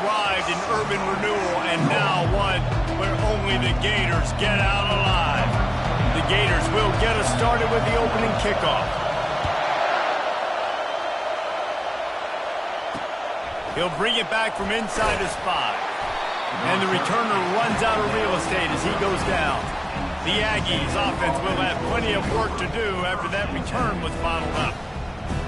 thrived in urban renewal, and now one where only the Gators get out alive. The Gators will get us started with the opening kickoff. He'll bring it back from inside his 5. And the returner runs out of real estate as he goes down. The Aggies offense will have plenty of work to do after that return was bottled up.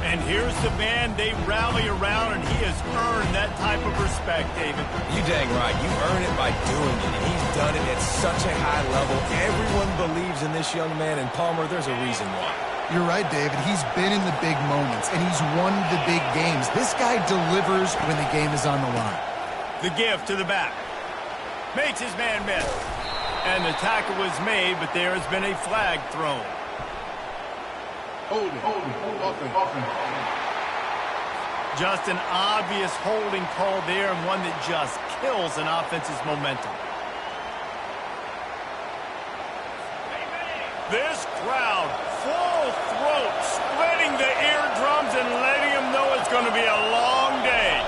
And here's the man they rally around, and he has earned that type of respect, David. You dang right. You earn it by doing it, and he's done it at such a high level. Everyone believes in this young man, and Palmer, there's a reason why. You're right, David. He's been in the big moments, and he's won the big games. This guy delivers when the game is on the line. The give to the back. Makes his man miss. And the tackle was made, but there has been a flag thrown. Hold it. Just an obvious holding call there, and one that just kills an offense's momentum. This crowd, full throat, splitting the eardrums and letting them know it's going to be a long day.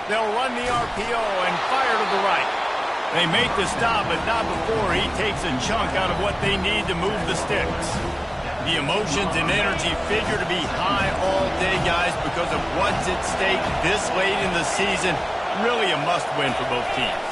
They'll run the RPO and fire to the right. They make the stop, but not before he takes a chunk out of what they need to move the sticks. The emotions and energy figure to be high all day, guys, because of what's at stake this late in the season. Really a must-win for both teams.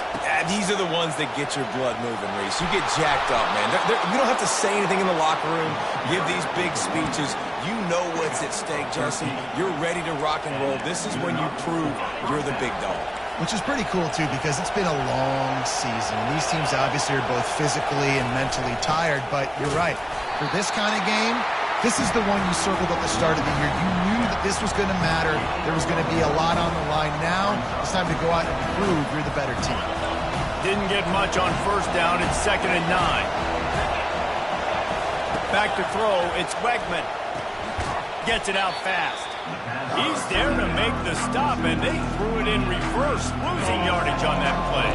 These are the ones that get your blood moving, Reese. You get jacked up, man. You don't have to say anything in the locker room, give these big speeches. You know what's at stake, Jesse. You're ready to rock and roll. This is when you prove you're the big dog. Which is pretty cool, too, because it's been a long season. These teams obviously are both physically and mentally tired, but you're right. For this kind of game, this is the one you circled at the start of the year. You knew that this was going to matter. There was going to be a lot on the line. Now it's time to go out and prove you're the better team. Didn't get much on first down. It's 2nd and 9. Back to throw. It's Wegman. Gets it out fast. He's there to make the stop, and they threw it in reverse, losing yardage on that play.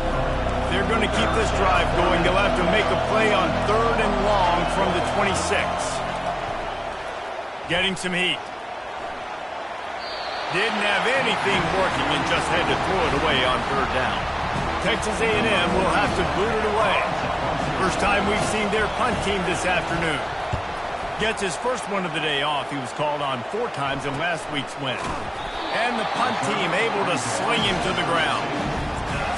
They're going to keep this drive going. They'll have to make a play on 3rd and long from the 26. Getting some heat. Didn't have anything working and just had to throw it away on 3rd down. Texas A&M will have to boot it away. First time we've seen their punt team this afternoon. Gets his first one of the day off. He was called on 4 times in last week's win. And the punt team able to sling him to the ground.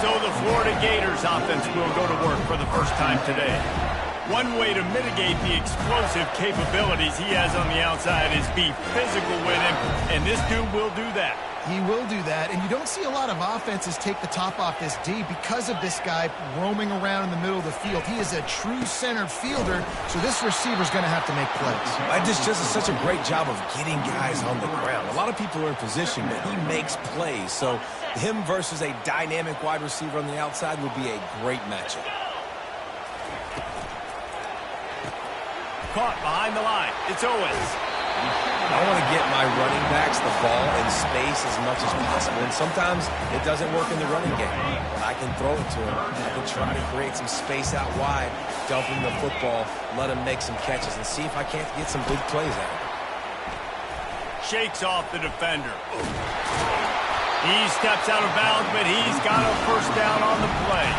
So the Florida Gators offense will go to work for the first time today. One way to mitigate the explosive capabilities he has on the outside is be physical with him, and this dude will do that. He will do that, and you don't see a lot of offenses take the top off this D because of this guy roaming around in the middle of the field. He is a true center fielder, so this receiver's going to have to make plays. Just does such a great job of getting guys on the ground. A lot of people are in position, but he makes plays, so him versus a dynamic wide receiver on the outside will be a great matchup. Caught behind the line. It's Owens. I want to get my running backs the ball in space as much as possible, and sometimes it doesn't work in the running game. But I can throw it to him. I can try to create some space out wide, dump him the football, let him make some catches, and see if I can't get some big plays out of him. Shakes off the defender. He steps out of bounds, but he's got a first down on the play.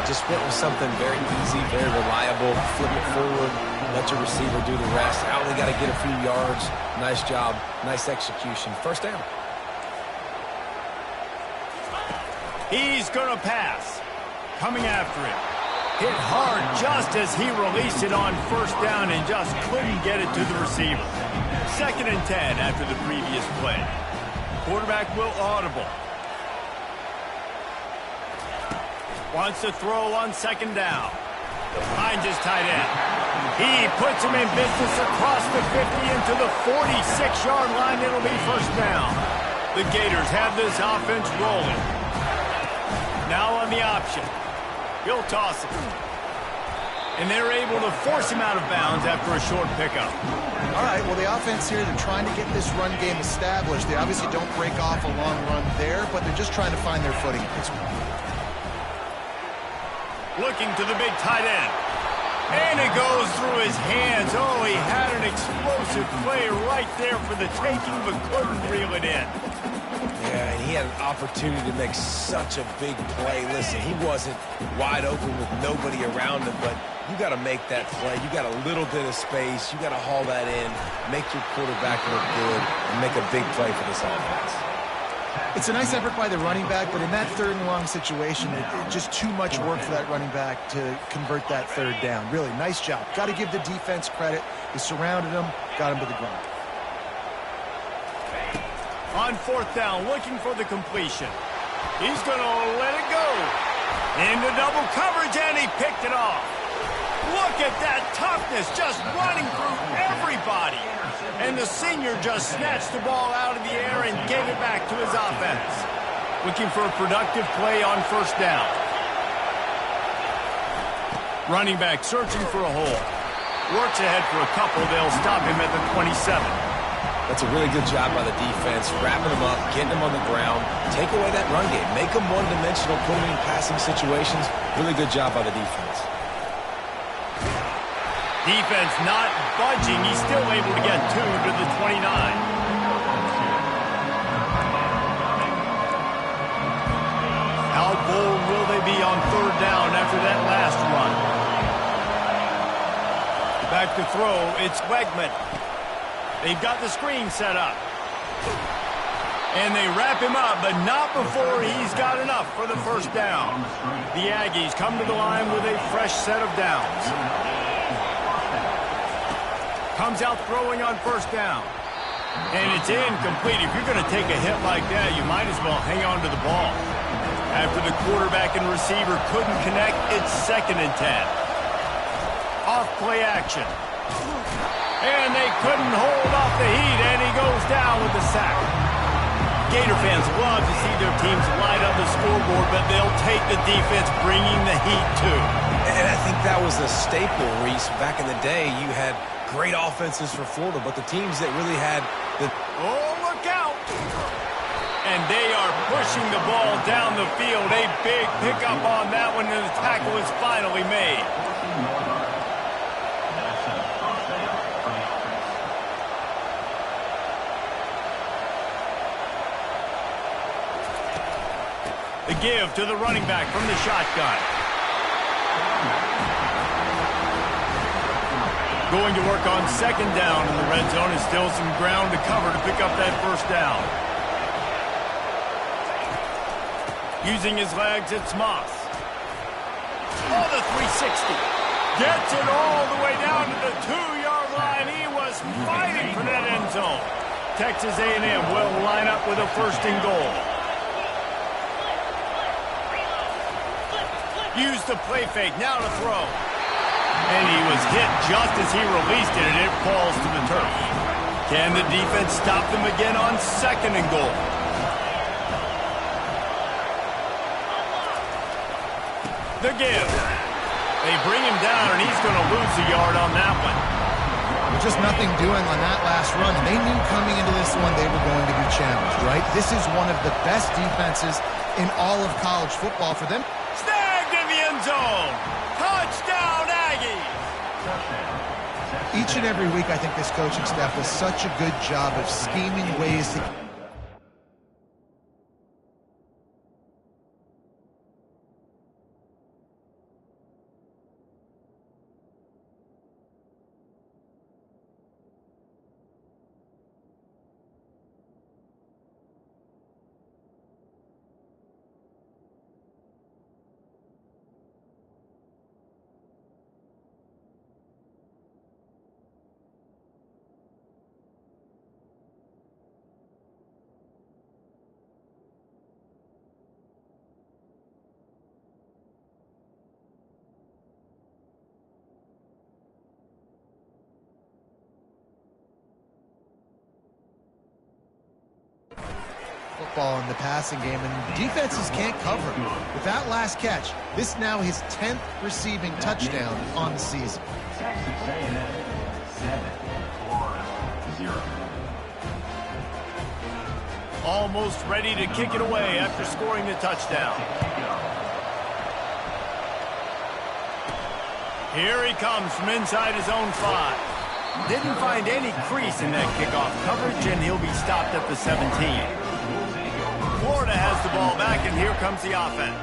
Just went with something very easy, very reliable. Flip it forward, let your receiver do the rest. I only got to get a few yards. Nice job, nice execution. First down. He's going to pass. Coming after him. Hit hard just as he released it on first down and just couldn't get it to the receiver. 2nd and 10 after the previous play. Quarterback will audible. Wants to throw on 2nd down. Finds his tight end. He puts him in business across the 50 into the 46-yard line. It'll be first down. The Gators have this offense rolling. Now on the option. He'll toss it. And they're able to force him out of bounds after a short pickup. All right, well, the offense here, they're trying to get this run game established. They obviously don't break off a long run there, but they're just trying to find their footing at this point. Looking to the big tight end. And it goes through his hands. Oh, he had an explosive play right there for the taking, but couldn't reel it in. Yeah, Yeah, and he had an opportunity to make such a big play. Listen, he wasn't wide open with nobody around him, but you got to make that play. You got a little bit of space. You got to haul that in, make your quarterback look good, and make a big play for this offense. It's a nice effort by the running back, but in that third and long situation, just too much work for that running back to convert that third down. Really, nice job. Got to give the defense credit. They surrounded him, got him to the ground. On fourth down, looking for the completion. He's going to let it go. Into double coverage, and he picked it off. Look at that toughness, just running through everybody. And the senior just snatched the ball out of the air and gave it back to his offense. Looking for a productive play on first down. Running back searching for a hole. Works ahead for a couple. They'll stop him at the 27. That's a really good job by the defense, wrapping him up, getting him on the ground, take away that run game, make him one-dimensional, put him in passing situations. Really good job by the defense. Defense not budging. He's still able to get 2 to the 29. How bold will they be on third down after that last run? Back to throw, it's Wegman. They've got the screen set up. And they wrap him up, but not before he's got enough for the first down. The Aggies come to the line with a fresh set of downs. Comes out throwing on first down. And it's incomplete. If you're going to take a hit like that, you might as well hang on to the ball. After the quarterback and receiver couldn't connect, it's 2nd and 10. Off play action. And they couldn't hold off the heat, and he goes down with the sack. Gator fans love to see their teams light up the scoreboard, but they'll take the defense bringing the heat too. And I think that was a staple, Reese. Back in the day, you had great offenses for Florida, but the teams that really had the... Oh, look out! And they are pushing the ball down the field. A big pickup on that one, and the tackle is finally made. The give to the running back from the shotgun. Going to work on 2nd down in the red zone. Is still some ground to cover to pick up that first down. Using his legs, it's Moss. Oh, the 360. Gets it all the way down to the 2-yard line. He was fighting for that end zone. Texas A&M will line up with a 1st and goal. Use the play fake, now to throw. And he was hit just as he released it, and it falls to the turf. Can the defense stop them again on 2nd and goal? The give. They bring him down, and he's going to lose a yard on that one. Just nothing doing on that last run, and they knew coming into this one they were going to be challenged, right? This is one of the best defenses in all of college football for them. Zone. Touchdown, Aggies! Each and every week, I think this coaching staff does such a good job of scheming ways to... football in the passing game, and defenses can't cover. With that last catch, this now his 10th receiving touchdown on the season. Texas A&M 7, Florida 0. Almost ready to kick it away after scoring the touchdown. Here he comes from inside his own 5. Didn't find any crease in that kickoff coverage, and he'll be stopped at the 17. throws the ball back, and here comes the offense.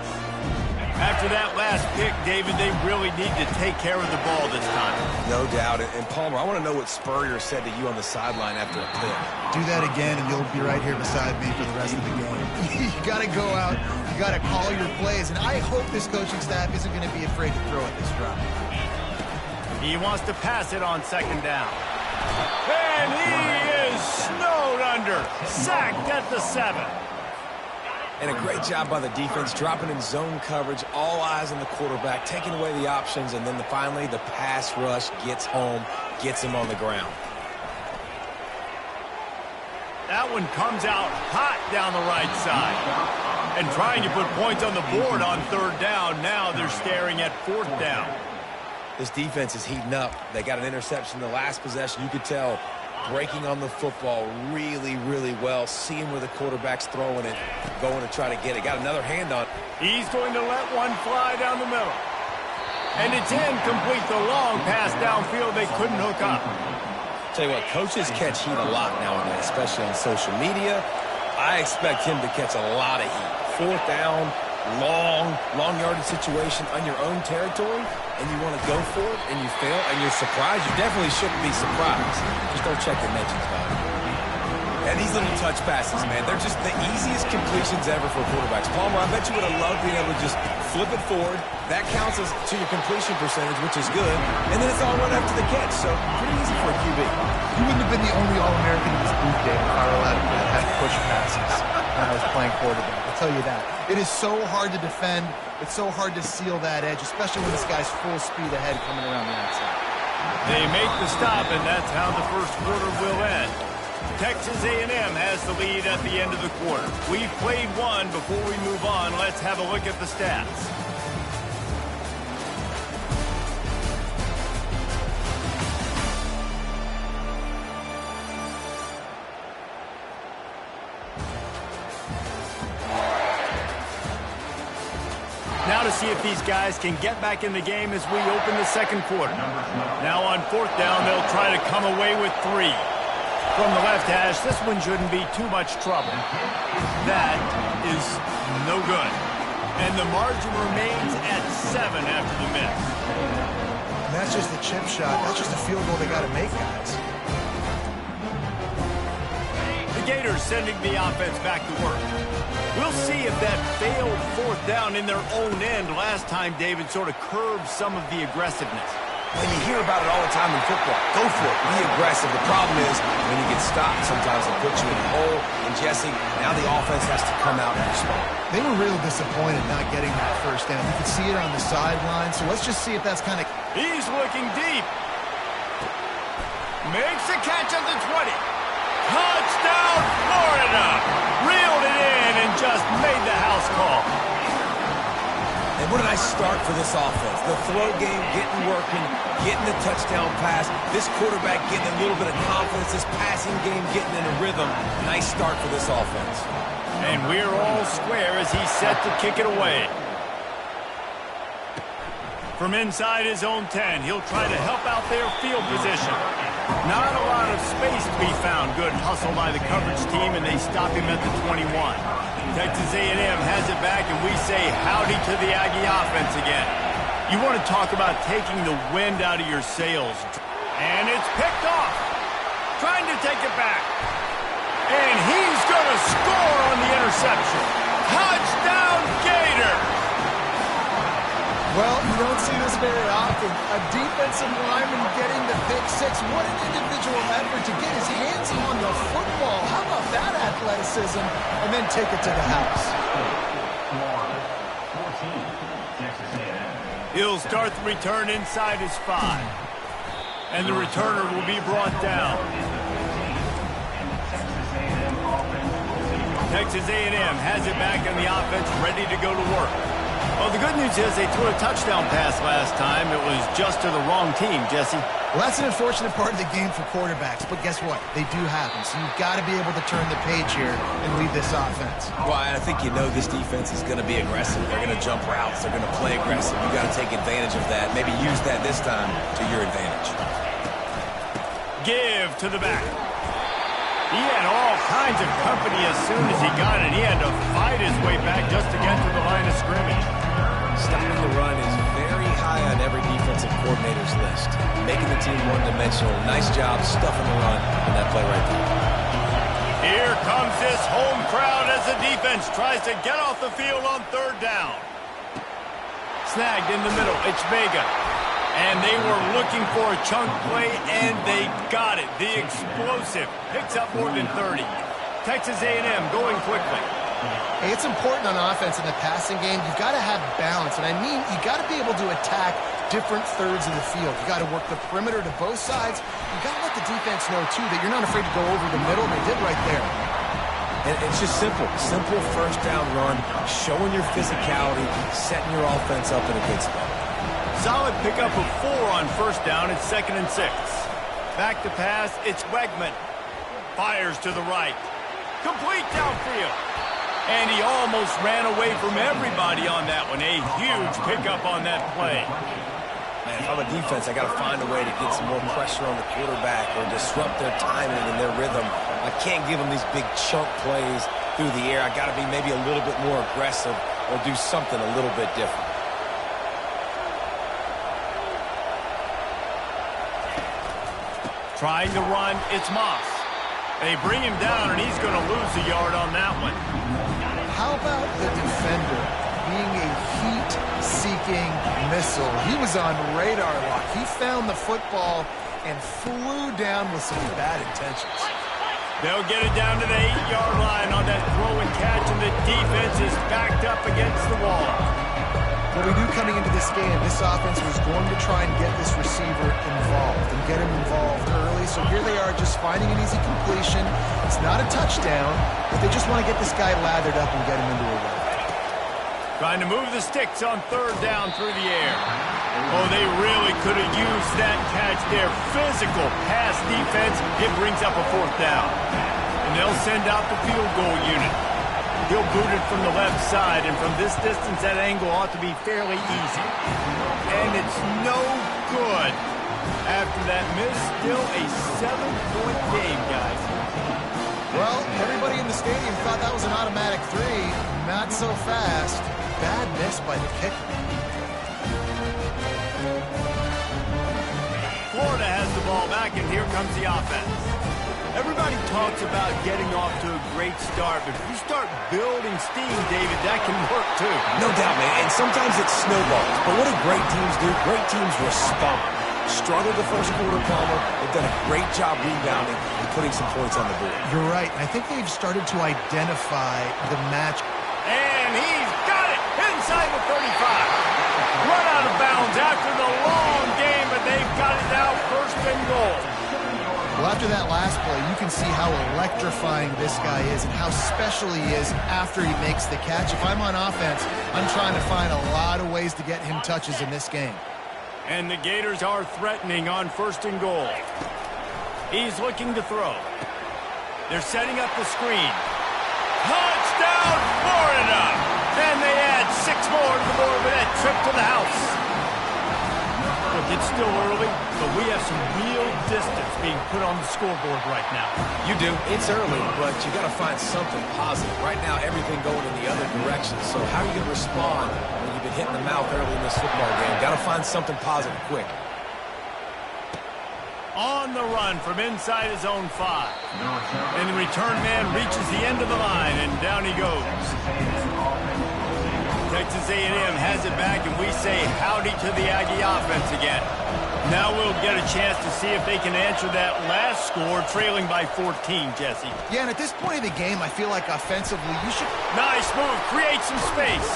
After that last pick, David, they really need to take care of the ball this time. No doubt. And Palmer, I want to know what Spurrier said to you on the sideline after a pick. Do that again, and you'll be right here beside me for the rest of the game. You got to go out. You got to call your plays. And I hope this coaching staff isn't going to be afraid to throw at this drop. He wants to pass it on second down. And he is snowed under. Sacked at the 7. And a great job by the defense, dropping in zone coverage, all eyes on the quarterback, taking away the options, and then finally the pass rush gets home, gets him on the ground. That one comes out hot down the right side. And trying to put points on the board on third down. Now they're staring at fourth down. This defense is heating up. They got an interception the last possession. You could tell breaking on the football really, really well, seeing where the quarterback's throwing it, going to try to get it. Got another hand on it. He's going to let one fly down the middle. And it's incomplete. The long pass downfield they couldn't hook up. Tell you what, coaches catch heat a lot nowadays, especially on social media. I expect him to catch a lot of heat. Fourth down, long yardage situation on your own territory, and you want to go for it, and you fail, and you're surprised. You definitely shouldn't be surprised. Just don't check your mentions, dog. And these little touch passes, man, they're just the easiest completions ever for quarterbacks. Palmer, I bet you would have loved being able to just flip it forward. That counts as to your completion percentage, which is good. And then it's all run after the catch, so pretty easy for a QB. You wouldn't have been the only All-American in this booth game if I were allowed to have push passes when I was playing quarterback. I'll tell you that. It is so hard to defend. It's so hard to seal that edge, especially when this guy's full speed ahead coming around the outside. They make the stop, and that's how the first quarter will end. Texas A&M has the lead at the end of the quarter. We've played one. Before we move on, let's have a look at the stats. Now to see if these guys can get back in the game as we open the second quarter. Now on fourth down, they'll try to come away with 3. From the left hash, this one shouldn't be too much trouble. That is no good. And the margin remains at 7 after the miss. And that's just a chip shot. That's just a field goal they got to make, guys. The Gators sending the offense back to work. We'll see if that failed fourth down in their own end last time, David, sort of curbed some of the aggressiveness. And you hear about it all the time in football. Go for it. Be aggressive. The problem is when you get stopped, sometimes it puts you in a hole. And, Jesse, now the offense has to come out and respond. They were real disappointed not getting that first down. You could see it on the sideline. So let's just see if that's kind of... He's looking deep. Makes the catch at the 20. Touchdown, Florida! Reeled it in and just made the house call. And what a nice start for this offense. The throw game getting working, getting the touchdown pass. This quarterback getting a little bit of confidence. This passing game getting in a rhythm. Nice start for this offense. And we're all square as he's set to kick it away. From inside his own 10, he'll try to help out their field position. Not a lot of space to be found. Good hustle by the coverage team, and they stop him at the 21. Texas A&M has it back, and we say howdy to the Aggie offense again. You want to talk about taking the wind out of your sails. And it's picked off. Trying to take it back. And he's going to score on the interception. Touchdown, Gator! Well, you don't see this very often. A defensive lineman getting the pick 6. What an individual effort to get his hands on the football. How about that athleticism? And then take it to the house. 14, Texas A&M. He'll start the return inside his 5. And the returner will be brought down. Texas A&M has it back in the offense, ready to go to work. Well, the good news is they threw a touchdown pass last time. It was just to the wrong team, Jesse. Well, that's an unfortunate part of the game for quarterbacks, but guess what? They do happen, so you've got to be able to turn the page here and lead this offense. Well, I think you know this defense is going to be aggressive. They're going to jump routes. They're going to play aggressive. You've got to take advantage of that. Maybe use that this time to your advantage. Give to the back. He had all kinds of company as soon as he got it. He had to fight his way back just to get to the line of scrimmage. Stopping the run is very high on every defensive coordinator's list. Making the team one-dimensional. Nice job stuffing the run on that play right there. Here comes this home crowd as the defense tries to get off the field on third down. Snagged in the middle. It's Vega. And they were looking for a chunk play, and they got it. The explosive picks up more than 30. Texas A&M going quickly. Hey, it's important on offense in the passing game. You've got to have balance. And I mean, you got to be able to attack different thirds of the field. You got to work the perimeter to both sides. You got to let the defense know, too, that you're not afraid to go over the middle. They did right there. And it's just simple. Simple first down run, showing your physicality, setting your offense up in a good spot. Solid pickup of 4 on first down. It's 2nd and 6. Back to pass. It's Wegman. Fires to the right. Complete downfield. And he almost ran away from everybody on that one. A huge pickup on that play. Man, if I'm a defense, I got to find a way to get some more pressure on the quarterback or disrupt their timing and their rhythm. I can't give them these big chunk plays through the air. I got to be maybe a little bit more aggressive or do something a little bit different. Trying to run, it's Moss. They bring him down, and he's going to lose a yard on that one. How about the defender being a heat-seeking missile? He was on radar lock. He found the football and flew down with some bad intentions. They'll get it down to the 8-yard line on that throw and catch, and the defense is backed up against the wall. What we knew coming into this game, this offense was going to try and get this receiver involved and get him involved early. So here they are just finding an easy completion. It's not a touchdown, but they just want to get this guy lathered up and get him into a run. Trying to move the sticks on third down through the air. Oh, they really could have used that catch there. Physical pass defense. It brings up a 4th down. And they'll send out the field goal unit. He'll boot it from the left side, and from this distance, that angle ought to be fairly easy. And it's no good. After that miss, still a 7-point game, guys. Well, everybody in the stadium thought that was an automatic 3. Not so fast. Bad miss by the kicker. Florida has the ball back, and here comes the offense. Everybody talks about getting off to a great start, but if you start building steam, David, that can work too. No doubt, man, and sometimes it snowballs. But what do great teams do? Great teams respond. Struggled the first quarter, Palmer. They've done a great job rebounding and putting some points on the board. You're right, and I think they've started to identify the match. And he's got it inside the 35. Run out of bounds after the long game, but they've got it now, 1st and goal. Well, after that last play, you can see how electrifying this guy is and how special he is after he makes the catch. If I'm on offense, I'm trying to find a lot of ways to get him touches in this game. And the Gators are threatening on 1st and goal. He's looking to throw. They're setting up the screen. Touchdown, Florida! And they add 6 more to the board with that trip to the house. Look, it's still early, but we have some real distance being put on the scoreboard right now. You do. It's early, but you got to find something positive. Right now, everything going in the other direction. So how are you going to respond when you've been hitting the mouth early in this football game? Got to find something positive quick. On the run from inside his own 5. And the return man reaches the end of the line, and down he goes. Texas A&M has it back, and we say howdy to the Aggie offense again. Now we'll get a chance to see if they can answer that last score, trailing by 14, Jesse. Yeah, and at this point of the game, I feel like offensively, you should... Nice move, create some space.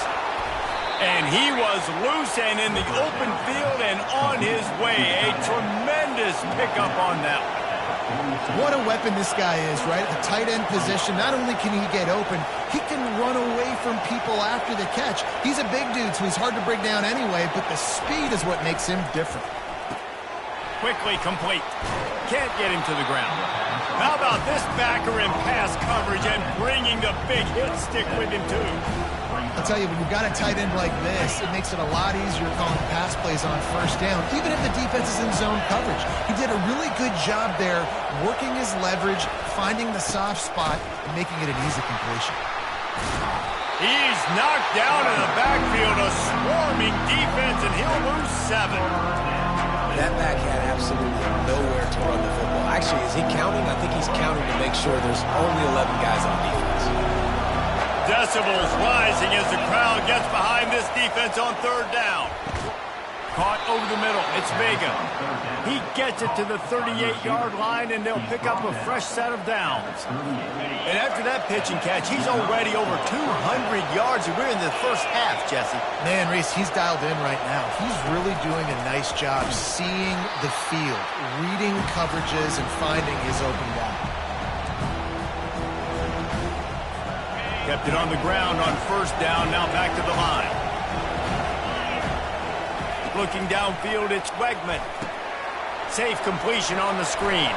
And he was loose and in the open field and on his way. A tremendous pickup on that one. What a weapon this guy is, right? At the tight end position, not only can he get open, he can run away from people after the catch. He's a big dude, so he's hard to bring down anyway, but the speed is what makes him different. Quickly complete. Can't get him to the ground. How about this backer in pass coverage and bringing the big hit stick with him, too? I'll tell you, when you've got a tight end like this, it makes it a lot easier calling pass plays on first down, even if the defense is in zone coverage. He did a really good job there, working his leverage, finding the soft spot, and making it an easy completion. He's knocked down in the backfield, a swarming defense, and he'll lose 7. That back had absolutely nowhere to run the football. Actually, is he counting? I think he's counting to make sure there's only 11 guys on defense. Decibels rising as the crowd gets behind this defense on 3rd down. Caught over the middle. It's Vega. He gets it to the 38-yard line, and they'll pick up a fresh set of downs. And after that pitch and catch, he's already over 200 yards, and we're in the first half, Jesse. Man, Reese, he's dialed in right now. He's really doing a nice job seeing the field, reading coverages, and finding his open guy. Kept it on the ground on 1st down, now back to the line. Looking downfield, it's Wegman. Safe completion on the screen.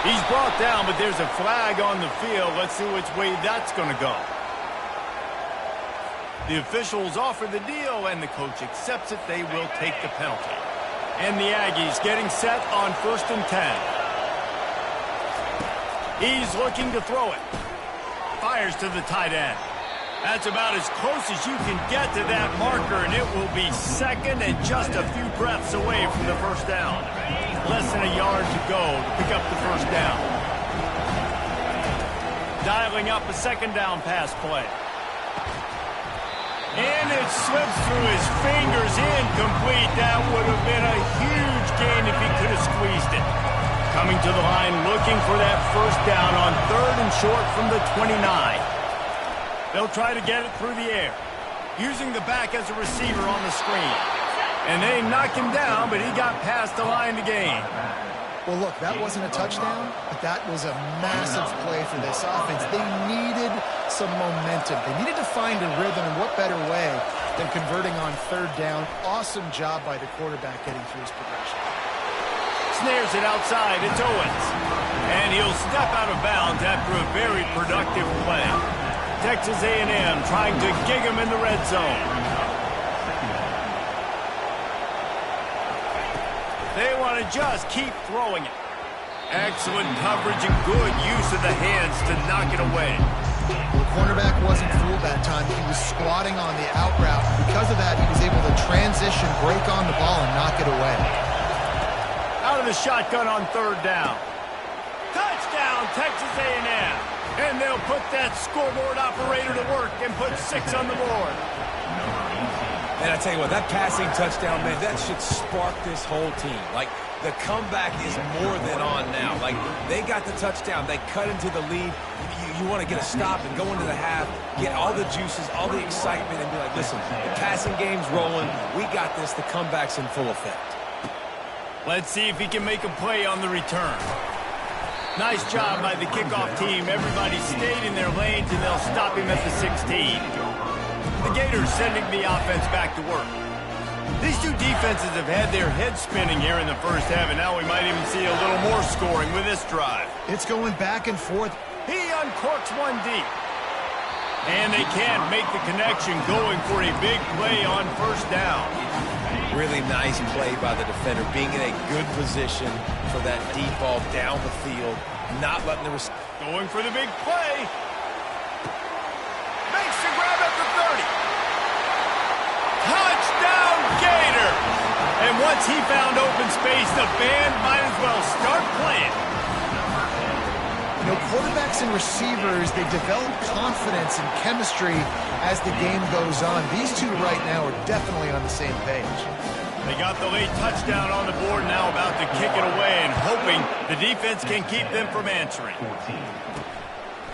He's brought down, but there's a flag on the field. Let's see which way that's going to go. The officials offer the deal, and the coach accepts it. They will take the penalty. And the Aggies getting set on 1st and 10. He's looking to throw it. Fires to the tight end. That's about as close as you can get to that marker, and it will be 2nd and just a few breaths away from the 1st down. Less than a yard to go to pick up the 1st down. Dialing up a 2nd down pass play. And it slips through his fingers, incomplete. That would have been a huge gain if he could have squeezed it. Coming to the line, looking for that 1st down on 3rd and short from the 29. They'll try to get it through the air, using the back as a receiver on the screen. And they knocked him down, but he got past the line to gain. Well, look, that wasn't a touchdown, but that was a massive play for this offense. They needed some momentum. They needed to find a rhythm, and what better way than converting on 3rd down. Awesome job by the quarterback getting through his progression. Snares it outside. It's Owens. And he'll step out of bounds after a very productive play. Texas A&M trying to gig him in the red zone. They want to just keep throwing it. Excellent coverage and good use of the hands to knock it away. Well, the cornerback wasn't fooled that time. He was squatting on the out route. Because of that, he was able to transition, break on the ball, and knock it away. Out of the shotgun on 3rd down. Touchdown, Texas A&M. And they'll put that scoreboard operator to work and put 6 on the board. And I tell you what, that passing touchdown, man, that should spark this whole team. Like, the comeback is more than on now. Like, they got the touchdown. They cut into the lead. You want to get a stop and go into the half, get all the juices, all the excitement, and be like, listen, the passing game's rolling. We got this. The comeback's in full effect. Let's see if he can make a play on the return. Nice job by the kickoff team. Everybody stayed in their lanes, and they'll stop him at the 16. The Gators sending the offense back to work. These two defenses have had their heads spinning here in the first half, and now we might even see a little more scoring with this drive. It's going back and forth. He uncorks one deep. And they can't make the connection, going for a big play on 1st down. Really nice play by the defender, being in a good position for that deep ball down the field, not letting the receiver. Going for the big play. Makes the grab at the 30. Touchdown, Gator! And once he found open space, the band might as well start playing. You know, quarterbacks and receivers, they develop confidence and chemistry as the game goes on. These two right now are definitely on the same page. They got the late touchdown on the board, now about to kick it away and hoping the defense can keep them from answering.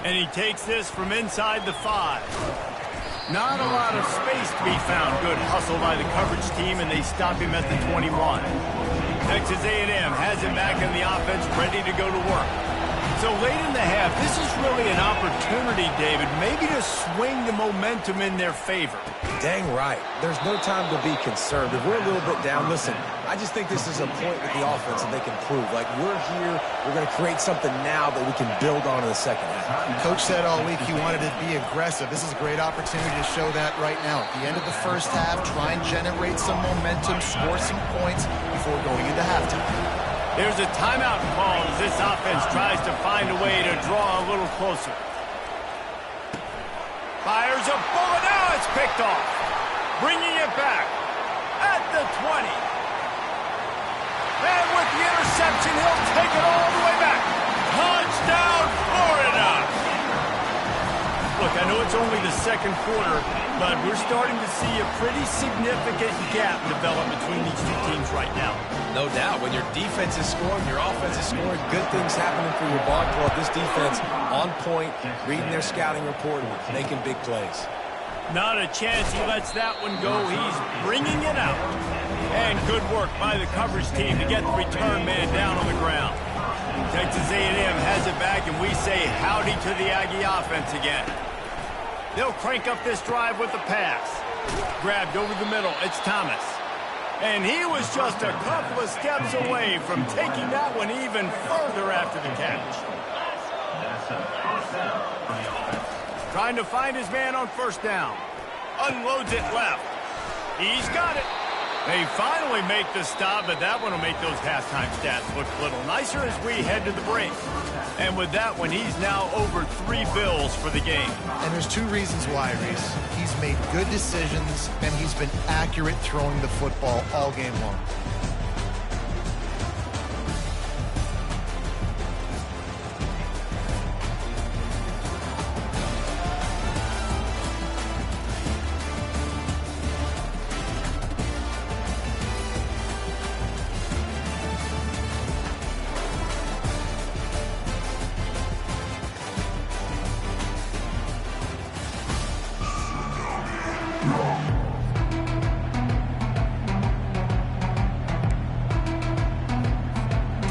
And he takes this from inside the 5. Not a lot of space to be found. Good hustle by the coverage team, and they stop him at the 21. Texas A&M has him back in the offense, ready to go to work. So late in the half, this is really an opportunity, David, maybe to swing the momentum in their favor. Dang right. There's no time to be concerned. If we're a little bit down, listen, I just think this is a point with the offense that they can prove. Like, we're here, we're going to create something now that we can build on in the second half. Coach said all week he wanted to be aggressive. This is a great opportunity to show that right now. At the end of the first half, try and generate some momentum, score some points before going into halftime. There's a timeout call as this offense tries to find a way to draw a little closer. Fires a bullet. Now it's picked off. Bringing it back at the 20. And with the interception, he'll take it all the way back. Touchdown, Florida! Look, I know it's only the second quarter, but we're starting to see a pretty significant gap develop between these two teams right now. No doubt. When your defense is scoring, your offense is scoring, good things happening for your ball club. This defense on point, reading their scouting report, and making big plays. Not a chance he lets that one go. He's bringing it out. And good work by the coverage team to get the return man down on the ground. Texas A&M has it back, and we say howdy to the Aggie offense again. They'll crank up this drive with the pass. Grabbed over the middle. It's Thomas. And he was just a couple of steps away from taking that one even further after the catch. Trying to find his man on first down. Unloads it left. He's got it. They finally make the stop, but that one will make those halftime stats look a little nicer as we head to the break. And with that one, he's now over 3 bills for the game. And there's 2 reasons why, Reese. He's made good decisions, and he's been accurate throwing the football all game long.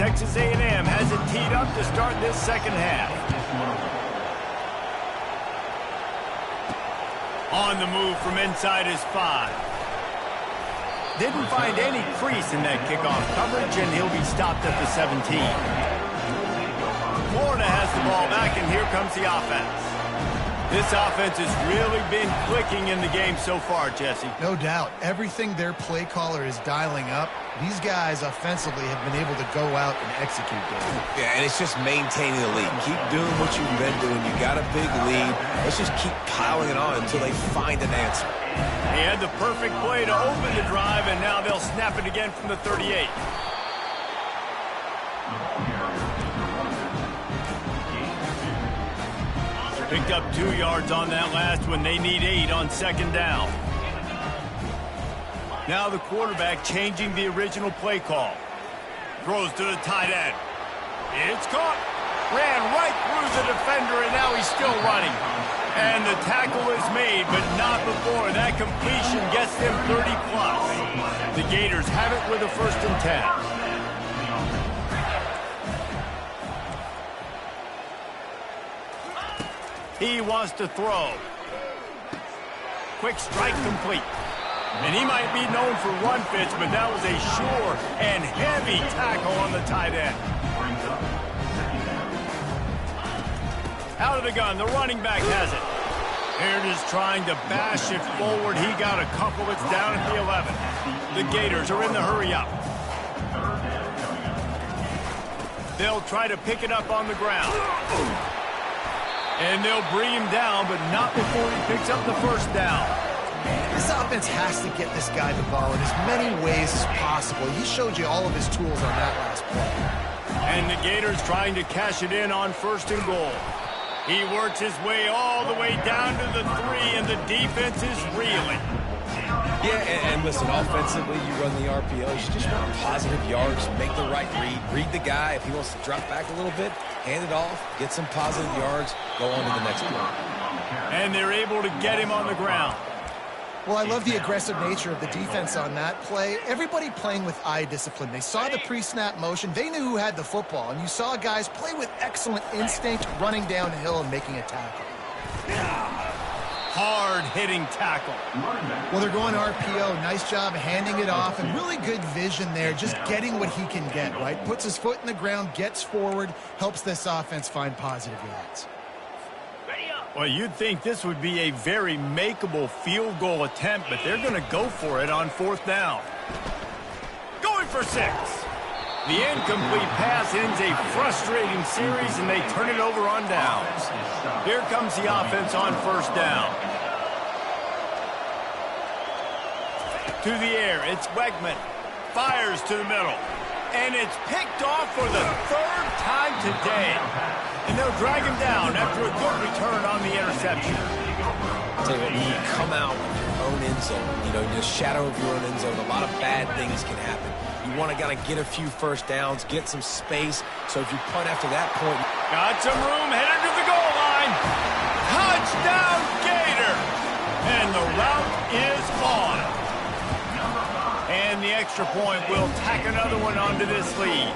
Texas A&M has it teed up to start this second half. On the move from inside his 5. Didn't find any crease in that kickoff coverage, and he'll be stopped at the 17. Florida has the ball back, and here comes the offense. This offense has really been clicking in the game so far, Jesse. No doubt. Everything their play caller is dialing up, these guys offensively have been able to go out and execute this. Yeah, and it's just maintaining the lead. Keep doing what you've been doing. You got a big lead. Let's just keep piling it on until they find an answer. He had the perfect play to open the drive, and now they'll snap it again from the 38. Picked up 2 yards on that last one. They need 8 on second down. Now the quarterback changing the original play call. Throws to the tight end. It's caught. Ran right through the defender, and now he's still running. And the tackle is made, but not before. That completion gets them 30+. The Gators have it with a 1st and 10. He wants to throw. Quick strike complete. And he might be known for run fits, but that was a sure and heavy tackle on the tight end. Out of the gun, the running back has it. Baird is trying to bash it forward. He got a couple. It's down at the 11. The Gators are in the hurry up. They'll try to pick it up on the ground. And they'll bring him down, but not before he picks up the 1st down. This offense has to get this guy the ball in as many ways as possible. He showed you all of his tools on that last play. And the Gators trying to cash it in on 1st and goal. He works his way all the way down to the 3, and the defense is reeling. Yeah, and listen, offensively, you run the RPOs. You just want positive yards, make the right read the guy. If he wants to drop back a little bit, hand it off, get some positive yards, go on to the next play. And they're able to get him on the ground. Well, I love the aggressive nature of the defense on that play. Everybody playing with eye discipline. They saw the pre-snap motion. They knew who had the football. And you saw guys play with excellent instinct, running downhill and making a tackle. Hard-hitting tackle. Well, they're going RPO. Nice job handing it off, and really good vision there, just getting what he can get, right? Puts his foot in the ground, gets forward, helps this offense find positive yards. Well, you'd think this would be a very makeable field goal attempt, but they're going to go for it on 4th down. Going for 6. The incomplete pass ends a frustrating series, and they turn it over on downs. Here comes the offense on 1st down. To the air, it's Wegman. Fires to the middle. And it's picked off for the 3rd time today. And they'll drag him down after a good return on the interception. I'll tell you what, when you come out of your own end zone, you know, in the shadow of your own end zone, a lot of bad things can happen. You want to kind of get a few first downs, get some space. So if you punt after that point... Got some room, headed to the goal line. Touchdown, Gator! And the route is on. And the extra point will tack another one onto this lead.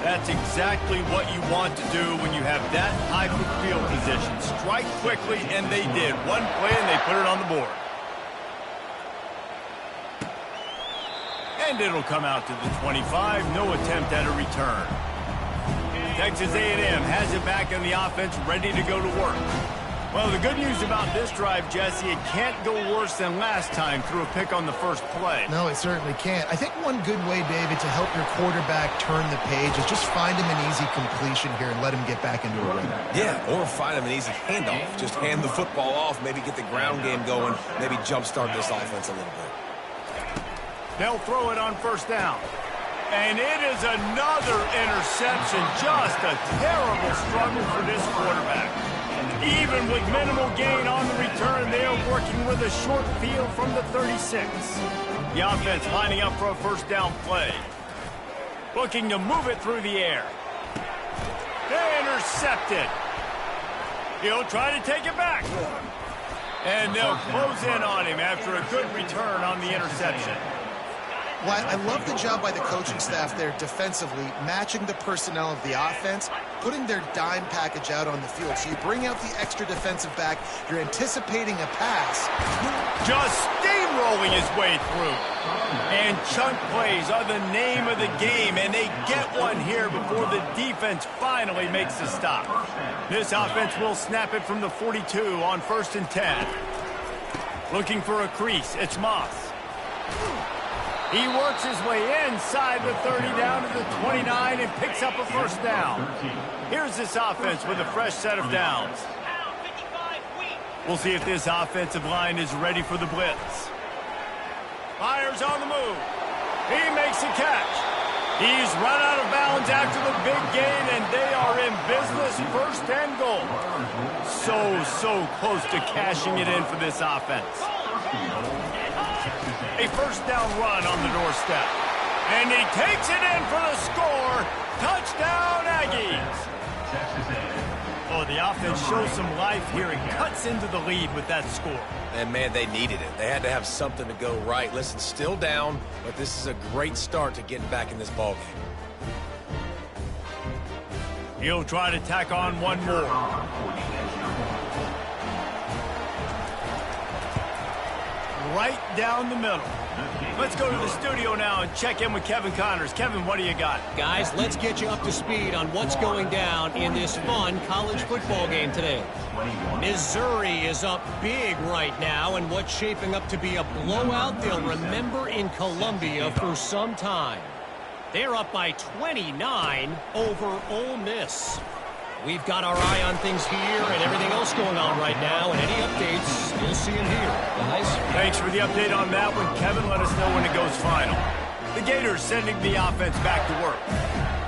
That's exactly what you want to do when you have that type of field position. Strike quickly, and they did. One play, and they put it on the board. And it'll come out to the 25. No attempt at a return. Texas A&M has it back in the offense, ready to go to work. Well, the good news about this drive, Jesse, it can't go worse than last time through a pick on the first play. No, it certainly can't. I think one good way, David, to help your quarterback turn the page is just find him an easy completion here and let him get back into a rhythm. Yeah, or find him an easy handoff. Just hand the football off, maybe get the ground game going, maybe jumpstart this offense a little bit. They'll throw it on 1st down. And it is another interception. Just a terrible struggle for this quarterback. Even with minimal gain on the return, they are working with a short field from the 36. The offense lining up for a 1st down play. Looking to move it through the air. Intercepted. He'll try to take it back. And they'll close in on him after a good return on the interception. Well, I love the job by the coaching staff there defensively, matching the personnel of the offense, putting their dime package out on the field. So you bring out the extra defensive back, you're anticipating a pass. Just steamrolling his way through. And chunk plays are the name of the game, and they get one here before the defense finally makes the stop. This offense will snap it from the 42 on 1st and 10. Looking for a crease, it's Moss. He works his way inside the 30 down to the 29 and picks up a 1st down. Here's this offense with a fresh set of downs. We'll see if this offensive line is ready for the blitz. Fires on the move. He makes a catch. He's run out of bounds after the big gain, and they are in business, 1st and goal. So close to cashing it in for this offense. A 1st down run on the doorstep. And he takes it in for the score. Touchdown, Aggies. Oh, the offense shows some life here and cuts into the lead with that score. And, man, they needed it. They had to have something to go right. Listen, still down, but this is a great start to getting back in this ballgame. He'll try to tack on one more. Right down the middle. Let's go to the studio now and check in with Kevin Connors. Kevin, what do you got? Guys, let's get you up to speed on what's going down in this fun college football game today. Missouri is up big right now in what's shaping up to be a blowout they'll remember in Columbia for some time. They're up by 29 over Ole Miss. We've got our eye on things here and everything else going on right now, and any updates, you'll see them here, guys. Thanks for the update on that one, Kevin. Let us know when it goes final. The Gators sending the offense back to work.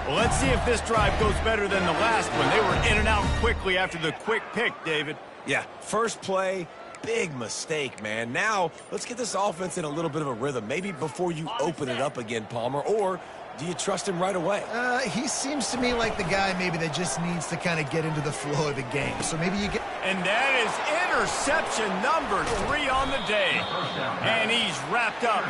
Well, let's see if this drive goes better than the last one. They were in and out quickly after the quick pick, David. Yeah, first play, big mistake, man. Now, let's get this offense in a little bit of a rhythm. Maybe before you open it up again, Palmer, or do you trust him right away? He seems to me like the guy maybe that just needs to kind of get into the flow of the game. So maybe you get... And that is interception number 3 on the day. And he's wrapped up.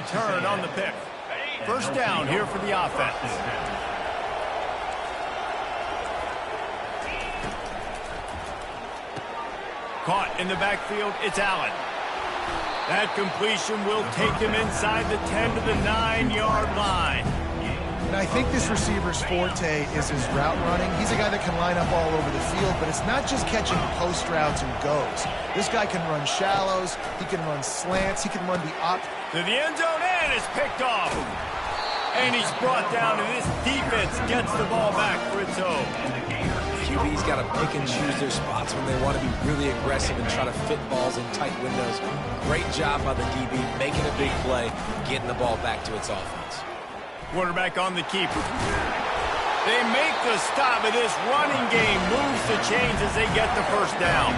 Turn on the pick. First down here for the offense. Caught in the backfield, it's Allen. That completion will take him inside the 10 to the 9-yard line. And I think this receiver's forte is his route running. He's a guy that can line up all over the field, but it's not just catching post routes and goes. This guy can run shallows, he can run slants, he can run the up. To the end zone and is picked off. And he's brought down, and this defense gets the ball back for its own. QB's got to pick and choose their spots when they want to be really aggressive and try to fit balls in tight windows. Great job by the DB, making a big play, getting the ball back to its offense. Quarterback on the keeper. They make the stop, and this running game moves the chains as they get the first down.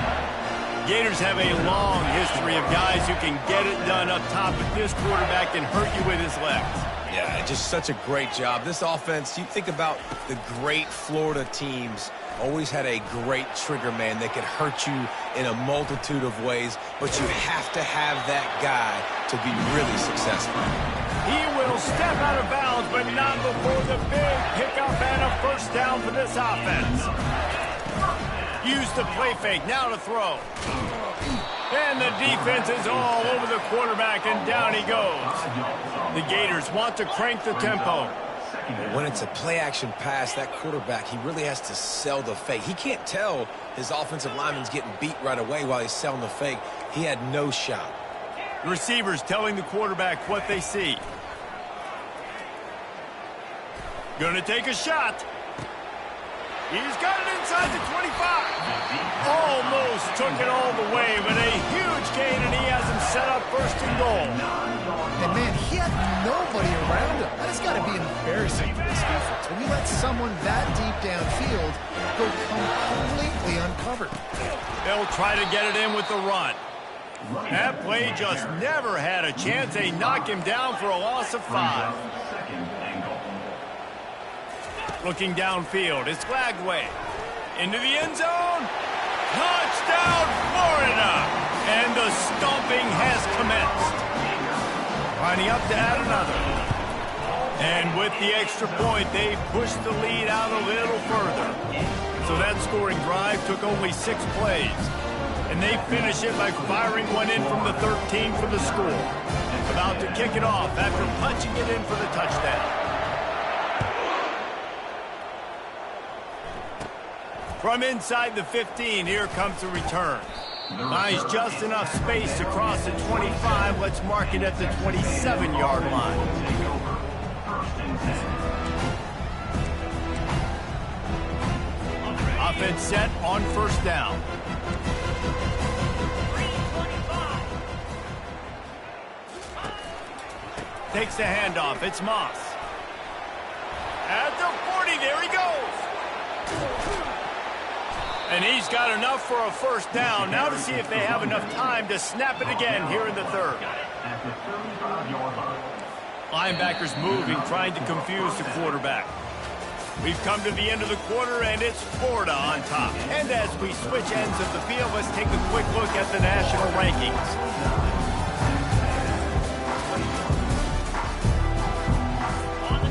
Gators have a long history of guys who can get it done up top, but this quarterback can hurt you with his legs. Yeah, just such a great job. This offense, you think about the great Florida teams, always had a great trigger man that could hurt you in a multitude of ways, but you have to have that guy to be really successful. He will step out of bounds, but not before the big pickup and a first down for this offense. Use the play fake, now to throw. And the defense is all over the quarterback, and down he goes. The Gators want to crank the tempo. When it's a play-action pass, that quarterback, he really has to sell the fake. He can't tell his offensive lineman's getting beat right away while he's selling the fake. He had no shot. The receivers telling the quarterback what they see. Gonna take a shot. He's got it inside the 25. Almost took it all the way, but a huge gain, and he has him set up first and goal. And, man, he had nobody around him. That has got to be embarrassing for this defense. When you let someone that deep downfield go completely uncovered. They'll try to get it in with the run. That play just never had a chance. They knock him down for a loss of 5. Looking downfield, it's Glagway. Into the end zone. Touchdown, Florida! And the stomping has commenced. Lining up to add another. And with the extra point, they pushed the lead out a little further. So that scoring drive took only 6 plays. And they finish it by firing one in from the 13 for the score. About to kick it off after punching it in for the touchdown. From inside the 15, here comes the return. Buys just enough space to cross the 25. Let's mark it at the 27-yard line. Offense set on first down. Takes the handoff. It's Moss. At the 40, there he goes. And he's got enough for a first down. Now to see if they have enough time to snap it again here in the third. Linebackers moving, trying to confuse the quarterback. We've come to the end of the quarter, and it's Florida on top. And as we switch ends of the field, let's take a quick look at the national rankings.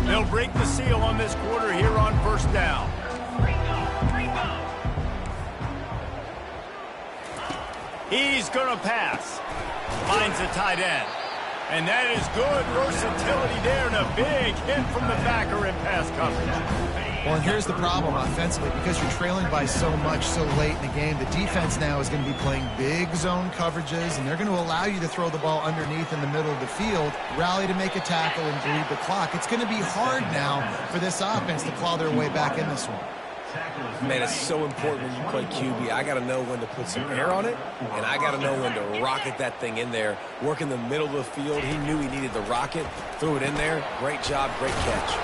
They'll break the seal on this quarter here on first down. He's going to pass. Finds the tight end. And that is good versatility there, and a big hit from the backer in pass coverage. Well, and here's the problem offensively. Because you're trailing by so much so late in the game, the defense now is going to be playing big zone coverages, and they're going to allow you to throw the ball underneath in the middle of the field, rally to make a tackle, and bleed the clock. It's going to be hard now for this offense to claw their way back in this one. Man, it's so important when you play QB. I got to know when to put some air on it, and I got to know when to rocket that thing in there. Work in the middle of the field. He knew he needed the rocket. Threw it in there. Great job, great catch.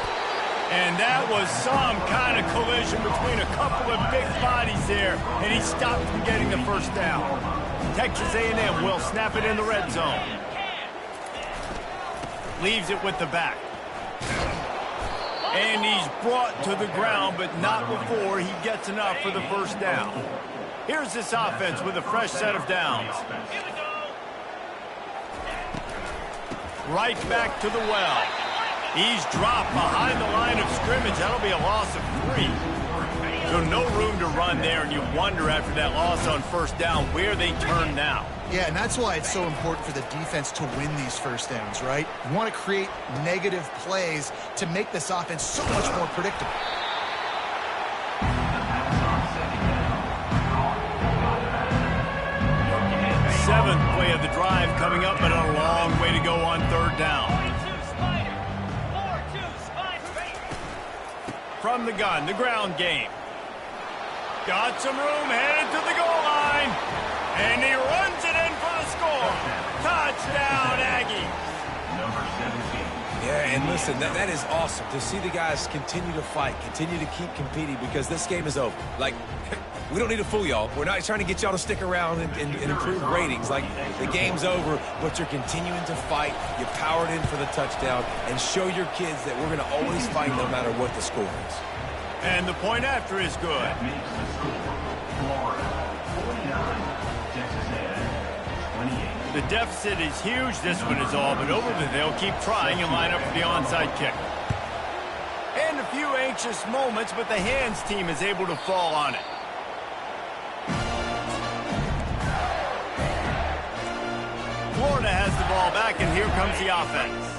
And that was some kind of collision between a couple of big bodies there, and he stopped from getting the first down. Texas A&M will snap it in the red zone. Leaves it with the back. And he's brought to the ground, but not before he gets enough for the first down. Here's this offense with a fresh set of downs. Right back to the well. He's dropped behind the line of scrimmage. That'll be a loss of 3. So no room to run there, and you wonder after that loss on first down where they turn now. Yeah, and that's why it's so important for the defense to win these first downs, right? You want to create negative plays to make this offense so much more predictable. Seventh play of the drive coming up, but a long way to go on third down. From the gun, the ground game. Got some room, headed to the goal line. And he runs it in for the score. Touchdown, Aggies. Number 17. Yeah, and listen, that is awesome to see the guys continue to fight, continue to keep competing, because this game is over. Like, we don't need to fool y'all. We're not trying to get y'all to stick around and improve ratings. Like, the game's over, but you're continuing to fight. You powered in for the touchdown, and show your kids that we're going to always fight no matter what the score is. And the point after is good. That makes the score Florida 49, Texas A&M 28. The deficit is huge. This one is all but over, but they'll keep trying and line up for the onside kick. And a few anxious moments, but the hands team is able to fall on it. Florida has the ball back, and here comes the offense.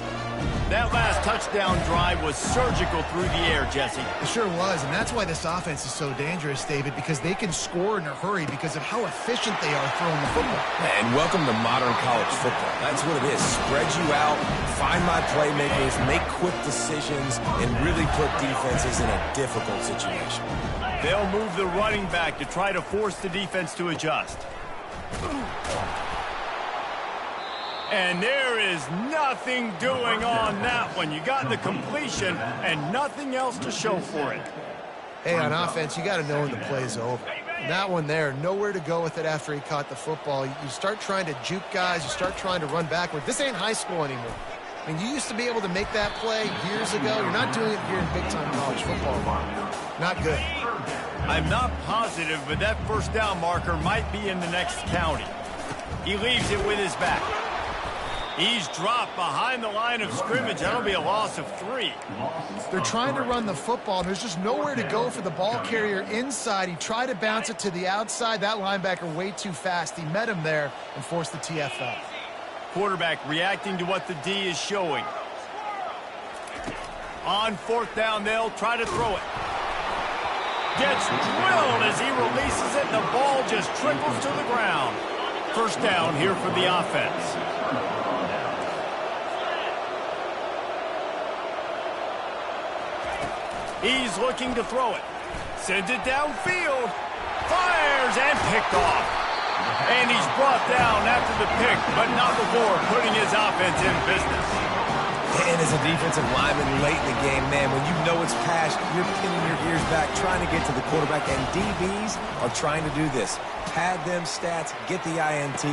That last touchdown drive was surgical through the air, Jesse. It sure was, and that's why this offense is so dangerous, David, because they can score in a hurry because of how efficient they are throwing the football. And welcome to modern college football. That's what it is. Spread you out, find my playmakers, make quick decisions, and really put defenses in a difficult situation. They'll move the running back to try to force the defense to adjust. And there is nothing doing on that one. You got the completion and nothing else to show for it. Hey, on offense, you got to know when the play's over. And that one there, nowhere to go with it after he caught the football. You start trying to juke guys. You start trying to run backward. This ain't high school anymore. I mean, you used to be able to make that play years ago. You're not doing it here in big-time college football. Not good. I'm not positive, but that first down marker might be in the next county. He leaves it with his back. He's dropped behind the line of scrimmage. That'll be a loss of 3. They're trying to run the football, and there's just nowhere to go for the ball carrier inside. He tried to bounce it to the outside. That linebacker way too fast. He met him there and forced the TFL. Quarterback reacting to what the D is showing. On fourth down, they'll try to throw it. Gets drilled as he releases it, and the ball just trickles to the ground. First down here for the offense. He's looking to throw it. Sends it downfield. Fires and picked off. And he's brought down after the pick, but not before putting his offense in business. And as a defensive lineman late in the game, man, when you know it's pass, you're pinning your ears back, trying to get to the quarterback, and DBs are trying to do this. Pad them stats, get the INT.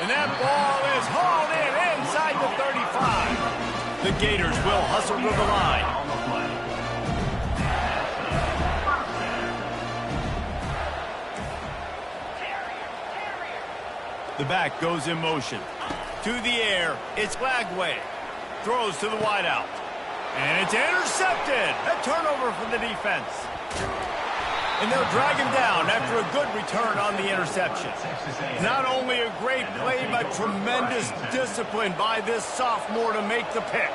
And that ball is hauled in inside the 35. The Gators will hustle to the line. The back goes in motion. To the air, it's Lagway. Throws to the wideout. And it's intercepted. A turnover for the defense. And they'll drag him down after a good return on the interception. Not only a great play, but tremendous discipline by this sophomore to make the pick.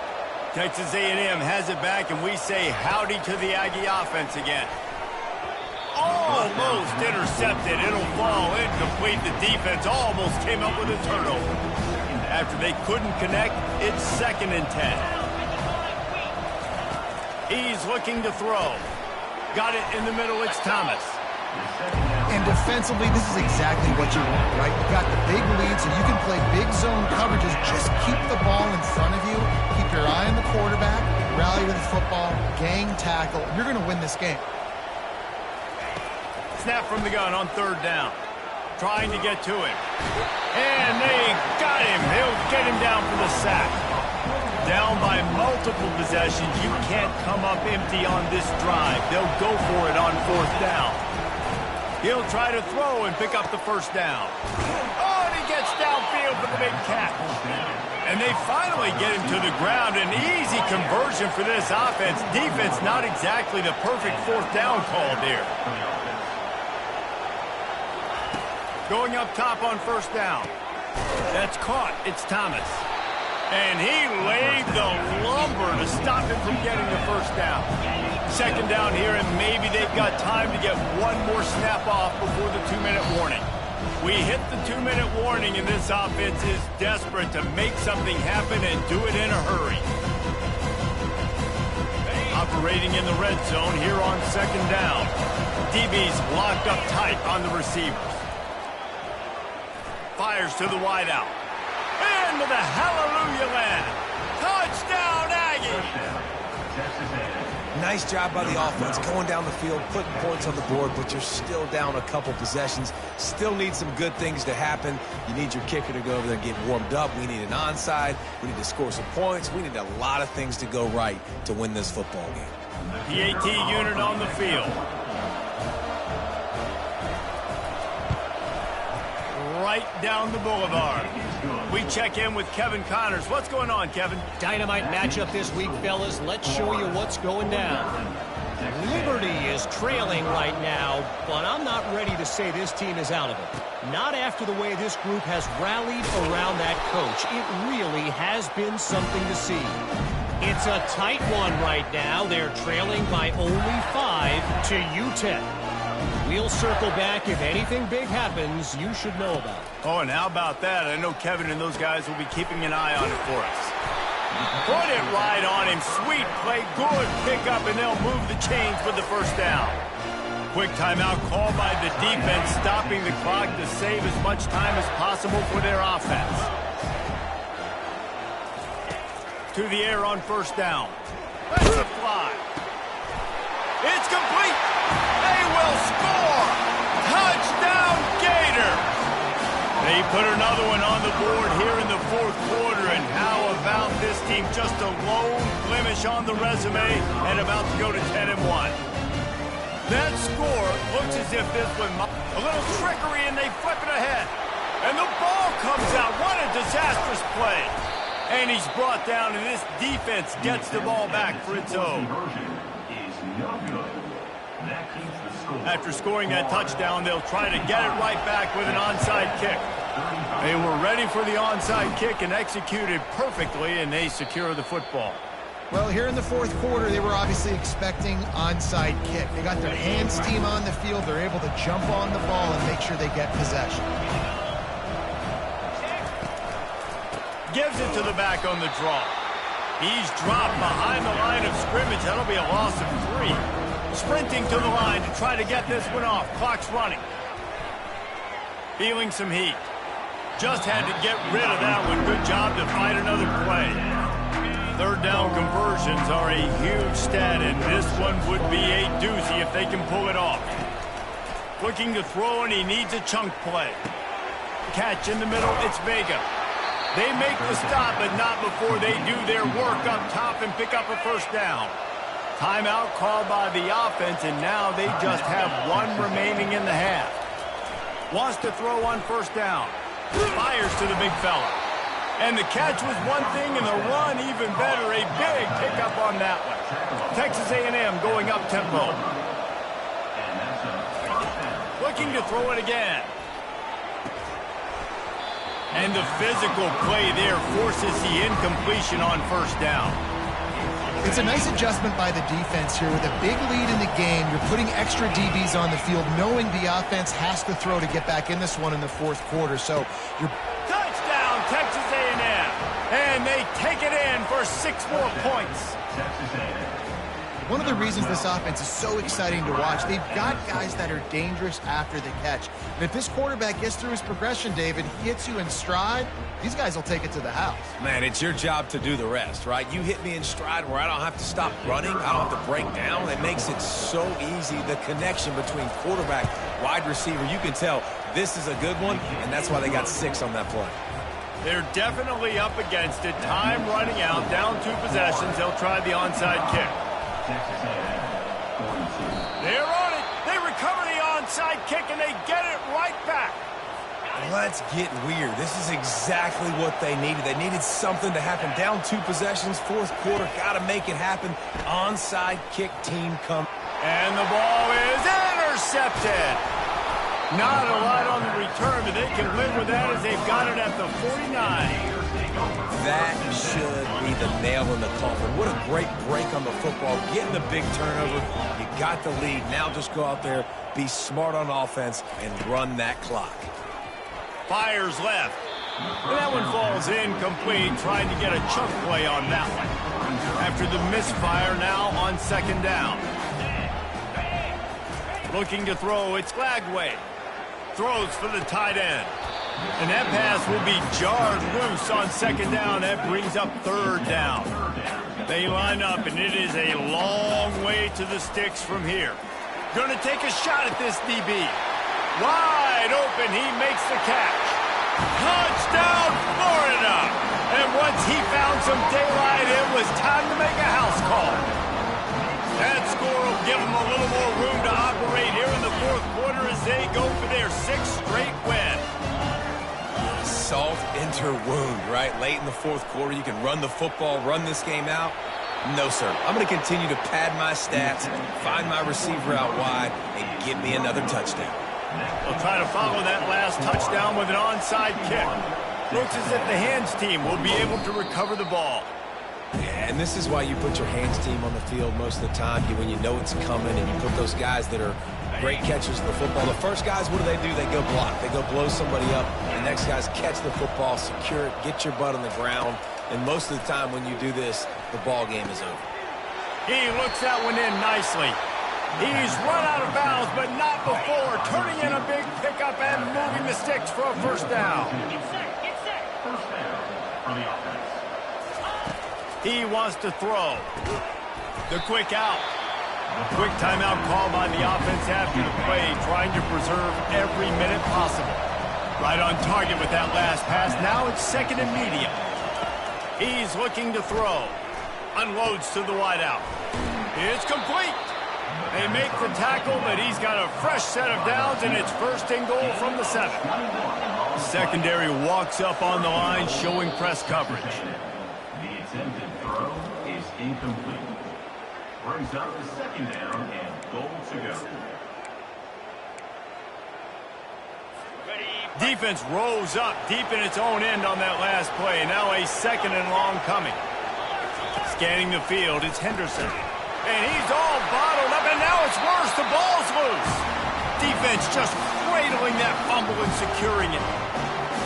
Texas A&M has it back, and we say howdy to the Aggie offense again. Almost intercepted. It'll fall incomplete. The defense almost came up with a turnover. After they couldn't connect, it's 2nd and 10. He's looking to throw. Got it in the middle. It's Thomas. And defensively, this is exactly what you want, right? You've got the big lead, so you can play big zone coverages. Just keep the ball in front of you. Keep your eye on the quarterback. Rally with the football. Gang tackle. You're going to win this game. Snap from the gun on third down. Trying to get to him. And they got him. He'll get him down for the sack. Down by multiple possessions, you can't come up empty on this drive. They'll go for it on 4th down. He'll try to throw and pick up the 1st down. Oh, and he gets downfield for the big catch. And they finally get him to the ground. An easy conversion for this offense. Defense not exactly the perfect 4th down call there. Going up top on 1st down. That's caught. It's Thomas. And he laid the lumber to stop him from getting the 1st down. 2nd down here, and maybe they've got time to get one more snap off before the 2-minute warning. We hit the 2-minute warning, and this offense is desperate to make something happen and do it in a hurry. Operating in the red zone here on 2nd down. DB's locked up tight on the receivers. Fires to the wideout. Into the hallelujah land. Touchdown, Aggies! Nice job by the offense going down the field, putting points on the board, but you're still down a couple possessions. Still need some good things to happen. You need your kicker to go over there and get warmed up. We need an onside. We need to score some points. We need a lot of things to go right to win this football game. PAT unit on the field. Right down the boulevard. We check in with Kevin Connors. What's going on, Kevin? Dynamite matchup this week, fellas. Let's show you what's going down. Liberty is trailing right now, but I'm not ready to say this team is out of it. Not after the way this group has rallied around that coach. It really has been something to see. It's a tight one right now. They're trailing by only 5 to UTEP. We'll circle back. If anything big happens, you should know about it. Oh, and how about that? I know Kevin and those guys will be keeping an eye on it for us. Put it right on him. Sweet play. Good pickup, and they'll move the chains with the 1st down. Quick timeout call by the defense, stopping the clock to save as much time as possible for their offense. To the air on 1st down. That's a fly. It's complete. They will score. Touchdown, Gator. They put another one on the board here in the 4th quarter, and how about this team? Just a lone blemish on the resume and about to go to 10-1. That score looks as if this one a little trickery, and they flip it ahead. And the ball comes out. What a disastrous play. And he's brought down, and this defense gets the ball back for its own. After scoring that touchdown, they'll try to get it right back with an onside kick. They were ready for the onside kick and executed perfectly, and they secure the football. Well, here in the 4th quarter, they were obviously expecting onside kick. They got their hands team on the field. They're able to jump on the ball and make sure they get possession. Gives it to the back on the draw. He's dropped behind the line of scrimmage. That'll be a loss of 3. Sprinting to the line to try to get this one off. Clock's running. Feeling some heat. Just had to get rid of that one. Good job to fight another play. 3rd down conversions are a huge stat, and this one would be a doozy if they can pull it off. Looking to throw, and he needs a chunk play. Catch in the middle. It's Vega. They make the stop, but not before they do their work up top and pick up a 1st down. Timeout called by the offense, and now they just have 1 remaining in the half. Wants to throw on 1st down. Fires to the big fella. And the catch was one thing, and the run even better. A big pickup on that one. Texas A&M going up tempo. Looking to throw it again. And the physical play there forces the incompletion on 1st down. It's a nice adjustment by the defense here. With a big lead in the game, you're putting extra DBs on the field, knowing the offense has to throw to get back in this one in the 4th quarter. So you're... Touchdown, Texas A&M. And they take it in for 6 more points. One of the reasons this offense is so exciting to watch, they've got guys that are dangerous after the catch. And if this quarterback gets through his progression, David, he hits you in stride, these guys will take it to the house. Man, it's your job to do the rest, right? You hit me in stride where I don't have to stop running. I don't have to break down. It makes it so easy. The connection between quarterback, wide receiver, you can tell this is a good one, and that's why they got 6 on that play. They're definitely up against it. Time running out. Down 2 possessions. They'll try the onside kick. Texas A&M, 42. They're on it. They recover the onside kick, and they get it right back. Let's get weird. This is exactly what they needed. They needed something to happen. Down 2 possessions, 4th quarter. Got to make it happen. Onside kick, team come. And the ball is intercepted. Not a lot on the return, but they can live with that as they've got it at the 49. That should be the nail in the coffin. What a great break on the football. Getting the big turnover. You got the lead. Now just go out there, be smart on offense, and run that clock. Fires left. And that one falls incomplete, trying to get a chunk play on that one. After the misfire, now on 2nd down. Looking to throw, it's Glagway. Throws for the tight end. And that pass will be jarred loose on 2nd down. That brings up 3rd down. They line up, and it is a long way to the sticks from here. Going to take a shot at this DB. Wide open, he makes the catch. Touchdown, Florida! And once he found some daylight, it was time to make a house call. That score will give them a little more room to operate here in the 4th quarter as they go for their 6th straight win. Salt enter wound, right? Late in the 4th quarter, you can run the football, run this game out. No, sir. I'm going to continue to pad my stats, find my receiver out wide, and get me another touchdown. They'll try to follow that last touchdown with an onside kick. Looks as if the hands team will be able to recover the ball. Yeah, and this is why you put your hands team on the field most of the time, when you know it's coming, and you put those guys that are great catchers of the football. The first guys, what do? They go block. They go blow somebody up. The next guys catch the football, secure it, get your butt on the ground. And most of the time when you do this, the ball game is over. He looks that one in nicely. He's run out of bounds, but not before. Turning in a big pickup and moving the sticks for a 1st down. First down for the offense. He wants to throw. The quick out. Quick timeout call by the offense after the play, trying to preserve every minute possible. Right on target with that last pass. Now it's 2nd and medium. He's looking to throw. Unloads to the wideout. It's complete. They make the tackle, but he's got a fresh set of downs, and it's 1st and goal from the 7. Secondary walks up on the line, showing press coverage. The attempted throw is incomplete. Brings up the 2nd down and goal to go. Defense rolls up deep in its own end on that last play. Now a 2nd and long coming. Scanning the field, it's Henderson. And he's all bottled up, and now it's worse. The ball's loose. Defense just cradling that fumble and securing it.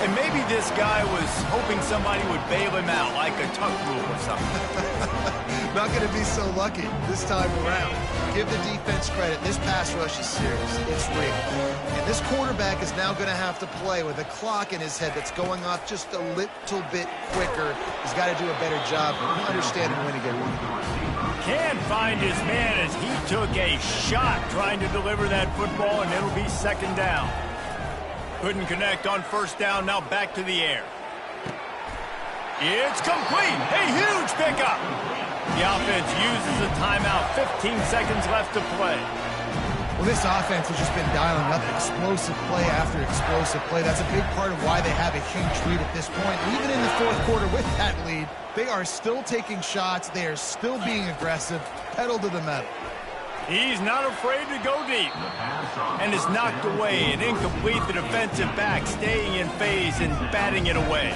And maybe this guy was hoping somebody would bail him out, like a tuck rule or something. Not going to be so lucky this time around. Give the defense credit. This pass rush is serious. It's real. And this quarterback is now going to have to play with a clock in his head that's going off just a little bit quicker. He's got to do a better job understanding when to get one. Can't find his man as he took a shot trying to deliver that football, and it'll be 2nd down. Couldn't connect on 1st down, now back to the air. It's complete. A huge pickup. The offense uses a timeout. 15 seconds left to play. Well, this offense has just been dialing up explosive play after explosive play. That's a big part of why they have a huge lead at this point. Even in the 4th quarter with that lead, they are still taking shots. They are still being aggressive. Pedal to the metal. He's not afraid to go deep. And is knocked away and incomplete. The defensive back staying in phase and batting it away.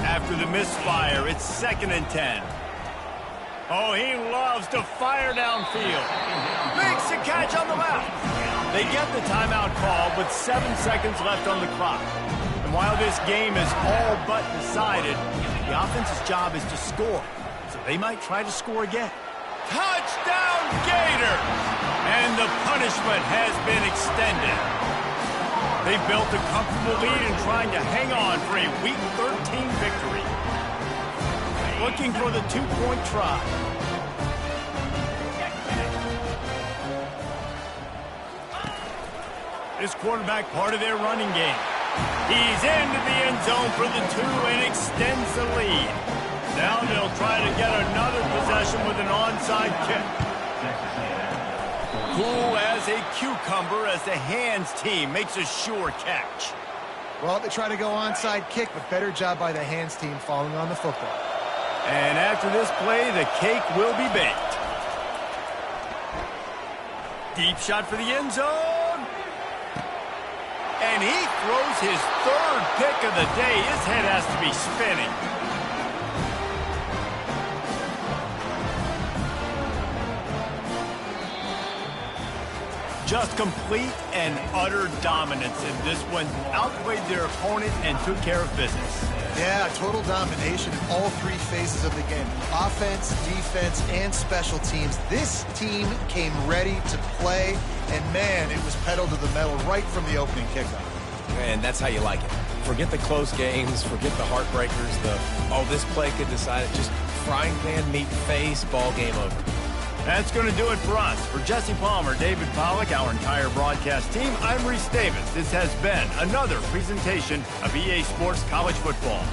After the misfire, it's 2nd and 10. Oh, he loves to fire downfield. Makes the catch on the left. They get the timeout call with 7 seconds left on the clock. And while this game is all but decided, the offense's job is to score. So they might try to score again. Touchdown, Gator! And the punishment has been extended. They built a comfortable lead and trying to hang on for a Week 13 victory. Looking for the 2-point try. This quarterback part of their running game. He's into the end zone for the 2 and extends the lead. Now they'll try to get another possession with an onside kick. Cool as a cucumber as the hands team makes a sure catch. Well, they try to go onside kick, but better job by the hands team falling on the football. And after this play, the cake will be baked. Deep shot for the end zone. And he throws his 3rd pick of the day. His head has to be spinning. Just complete and utter dominance in this one. Outplayed their opponent and took care of business. Yeah, total domination in all 3 phases of the game. Offense, defense, and special teams. This team came ready to play, and man, it was pedal to the metal right from the opening kickoff. And that's how you like it. Forget the close games, forget the heartbreakers, this play could decide it. Just frying pan, meat face, ball game over. That's going to do it for us. For Jesse Palmer, David Pollack, our entire broadcast team, I'm Reese Davis. This has been another presentation of EA Sports College Football.